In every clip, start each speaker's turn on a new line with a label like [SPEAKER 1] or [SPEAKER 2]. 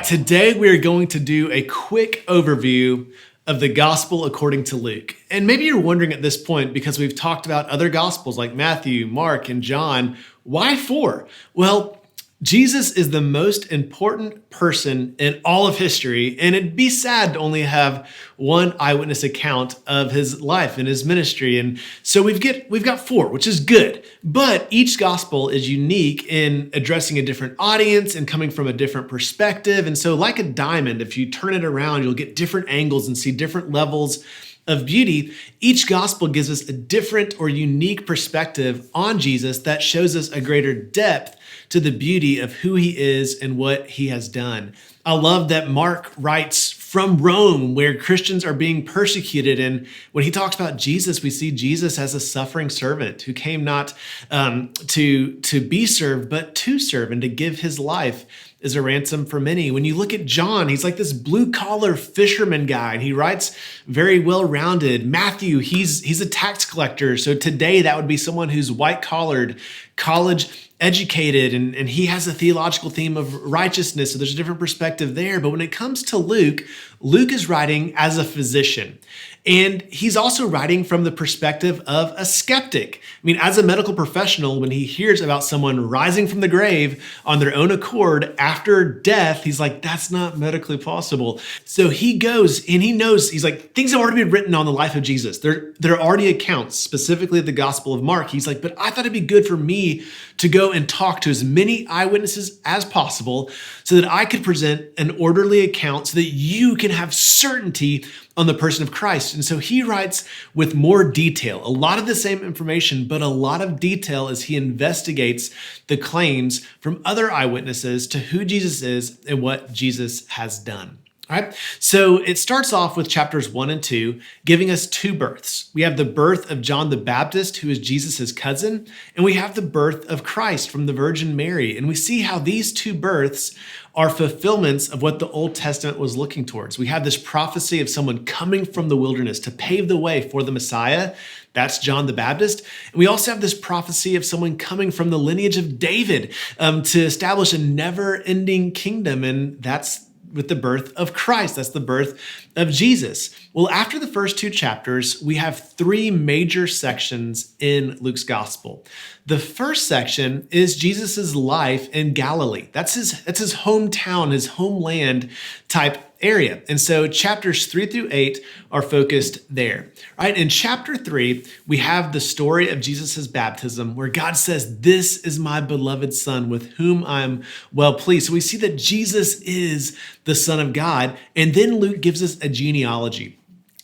[SPEAKER 1] today we are going to do a quick overview of the gospel according to Luke. And maybe you're wondering at this point, because we've talked about other gospels like Matthew, Mark, and John, why four? Well, Jesus is the most important person in all of history, and it'd be sad to only have one eyewitness account of his life and his ministry. And so we've got four, which is good. But each gospel is unique in addressing a different audience and coming from a different perspective. And so like a diamond, if you turn it around, you'll get different angles and see different levels of beauty. Each gospel gives us a different or unique perspective on Jesus that shows us a greater depth to the beauty of who he is and what he has done. I love that Mark writes from Rome, where Christians are being persecuted. And when he talks about Jesus, we see Jesus as a suffering servant who came not to be served, but to serve and to give his life as a ransom for many. When you look at John, he's like this blue-collar fisherman guy, and he writes very well-rounded. Matthew, he's a tax collector. So today that would be someone who's white-collared, college educated, and he has a theological theme of righteousness. So there's a different perspective there. But when it comes to Luke, Luke is writing as a physician. And he's also writing from the perspective of a skeptic. I mean, as a medical professional, when he hears about someone rising from the grave on their own accord after death, he's like, that's not medically possible. So he goes and he knows, he's like, things have already been written on the life of Jesus. There are already accounts, specifically the Gospel of Mark. He's like, but I thought it'd be good for me to go and talk to as many eyewitnesses as possible so that I could present an orderly account so that you can have certainty on the person of Christ. And so he writes with more detail, a lot of the same information, but a lot of detail as he investigates the claims from other eyewitnesses to who Jesus is and what Jesus has done. All right, so it starts off with chapters 1 and 2, giving us two births. We have the birth of John the Baptist, who is Jesus' cousin, and we have the birth of Christ from the Virgin Mary. And we see how these two births are fulfillments of what the Old Testament was looking towards. We have this prophecy of someone coming from the wilderness to pave the way for the Messiah. That's John the Baptist. And we also have this prophecy of someone coming from the lineage of David to establish a never-ending kingdom, and that's with the birth of Christ. That's the birth of Jesus. Well, after the first two chapters, we have three major sections in Luke's gospel. The first section is Jesus's life in Galilee. That's his hometown, his homeland type area. And so chapters 3 through 8 are focused there. Right? In chapter 3, we have the story of Jesus's baptism, where God says, "This is my beloved son with whom I'm well pleased." So we see that Jesus is the Son of God. And then Luke gives us a genealogy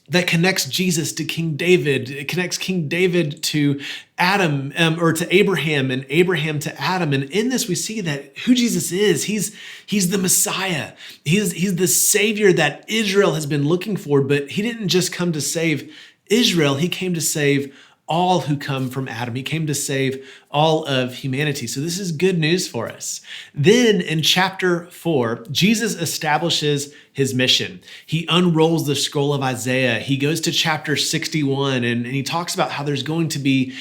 [SPEAKER 1] that connects Jesus to King David. It connects King David to Adam, or to Abraham, and Abraham to Adam. And in this, we see that who Jesus is, he's the Messiah. He's the Savior that Israel has been looking for, but he didn't just come to save Israel. He came to save all who come from Adam. He came to save all of humanity. So this is good news for us. Then in chapter 4, Jesus establishes his mission. He unrolls the scroll of Isaiah. He goes to chapter 61 and he talks about how there's going to be,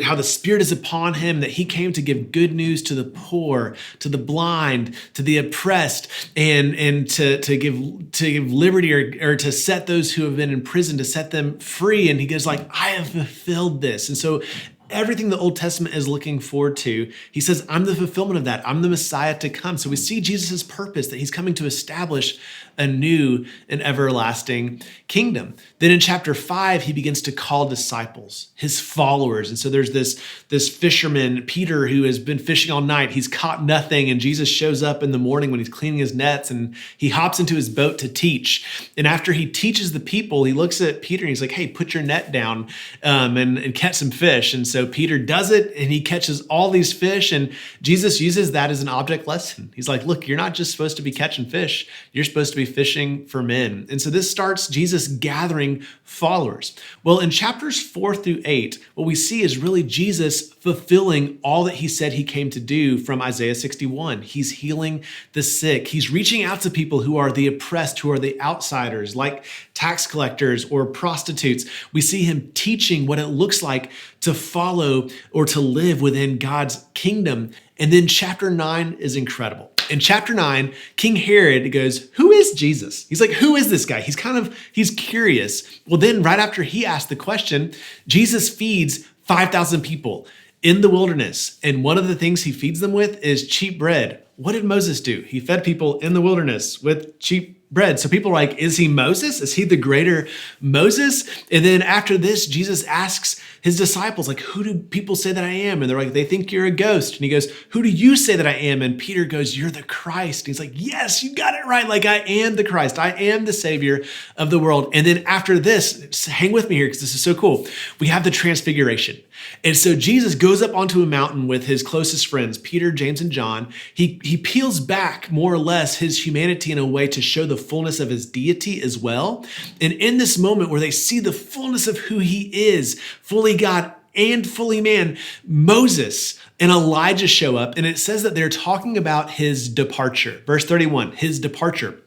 [SPEAKER 1] how the Spirit is upon him, that he came to give good news to the poor, to the blind, to the oppressed, and to give liberty or to set those who have been in prison, to set them free. And he goes like, I have fulfilled this. And so everything the Old Testament is looking forward to, he says, I'm the fulfillment of that. I'm the Messiah to come. So we see Jesus' purpose, that he's coming to establish a new and everlasting kingdom. Then in chapter 5, he begins to call disciples, his followers. And so there's this fisherman, Peter, who has been fishing all night. He's caught nothing. And Jesus shows up in the morning when he's cleaning his nets, and he hops into his boat to teach. And after he teaches the people, he looks at Peter and he's like, hey, put your net down and catch some fish. And so Peter does it, and he catches all these fish. And Jesus uses that as an object lesson. He's like, look, you're not just supposed to be catching fish. You're supposed to be fishing for men. And so this starts Jesus gathering followers. Well, in chapters 4 through 8, what we see is really Jesus fulfilling all that he said he came to do from Isaiah 61. He's healing the sick. He's reaching out to people who are the oppressed, who are the outsiders, like tax collectors or prostitutes. We see him teaching what it looks like to follow or to live within God's kingdom. And then chapter 9 is incredible. In chapter 9, King Herod goes, who is Jesus? He's like, who is this guy? He's curious. Well, then right after he asked the question, Jesus feeds 5,000 people in the wilderness. And one of the things he feeds them with is cheap bread. What did Moses do? He fed people in the wilderness with cheap bread. So people are like, is he Moses? Is he the greater Moses? And then after this, Jesus asks his disciples, like, who do people say that I am? And they're like, they think you're a ghost. And he goes, who do you say that I am? And Peter goes, you're the Christ. And he's like, yes, you got it right. Like, I am the Christ. I am the Savior of the world. And then after this, hang with me here because this is so cool. We have the transfiguration. And so Jesus goes up onto a mountain with his closest friends, Peter, James, and John. He peels back more or less his humanity in a way to show the fullness of his deity as well. And in this moment where they see the fullness of who he is, fully God and fully man, Moses and Elijah show up. And it says that they're talking about his departure. Verse 31, his departure.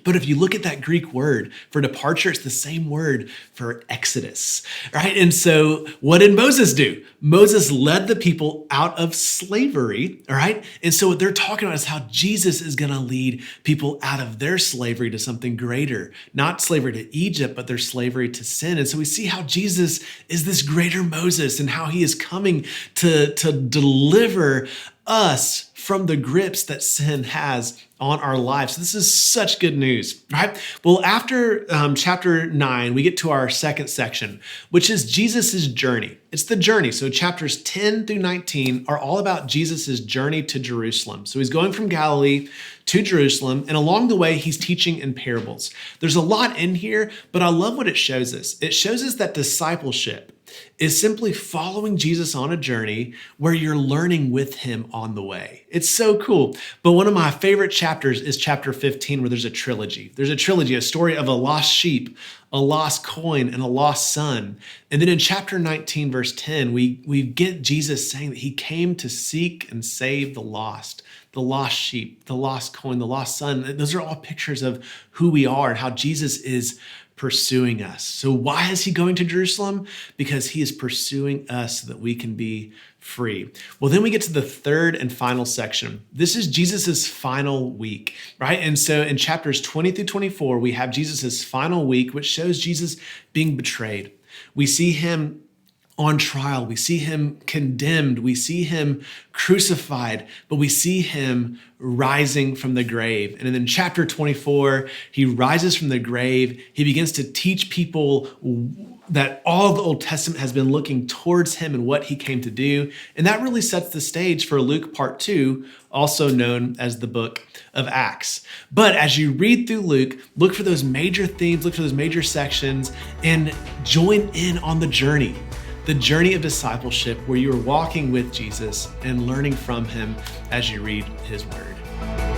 [SPEAKER 1] But if you look at that Greek word for departure, it's the same word for exodus, right? And so what did Moses do? Moses led the people out of slavery, all right? And so what they're talking about is how Jesus is going to lead people out of their slavery to something greater, not slavery to Egypt, but their slavery to sin. And so we see how Jesus is this greater Moses and how he is coming to deliver us from the grips that sin has on our lives. So this is such good news, right? Well, after chapter 9, we get to our second section, which is Jesus's journey. It's the journey. So chapters 10 through 19 are all about Jesus's journey to Jerusalem. So he's going from Galilee to Jerusalem, and along the way, he's teaching in parables. There's a lot in here, but I love what it shows us. It shows us that discipleship is simply following Jesus on a journey where you're learning with him on the way. It's so cool. But one of my favorite chapters is chapter 15, where there's a trilogy. There's a trilogy, a story of a lost sheep, a lost coin, and a lost son. And then in chapter 19, verse 10, we get Jesus saying that he came to seek and save the lost sheep, the lost coin, the lost son. Those are all pictures of who we are and how Jesus is pursuing us. So why is he going to Jerusalem? Because he is pursuing us so that we can be free. Well, then we get to the third and final section. This is Jesus's final week, right? And so in chapters 20 through 24, we have Jesus's final week, which shows Jesus being betrayed. We see him on trial. We see him condemned. We see him crucified, but we see him rising from the grave. And in chapter 24, he rises from the grave. He begins to teach people that all of the Old Testament has been looking towards him and what he came to do. And that really sets the stage for Luke part 2, also known as the book of Acts. But as you read through Luke, look for those major themes, look for those major sections, and join in on the journey of discipleship where you're walking with Jesus and learning from him as you read his word.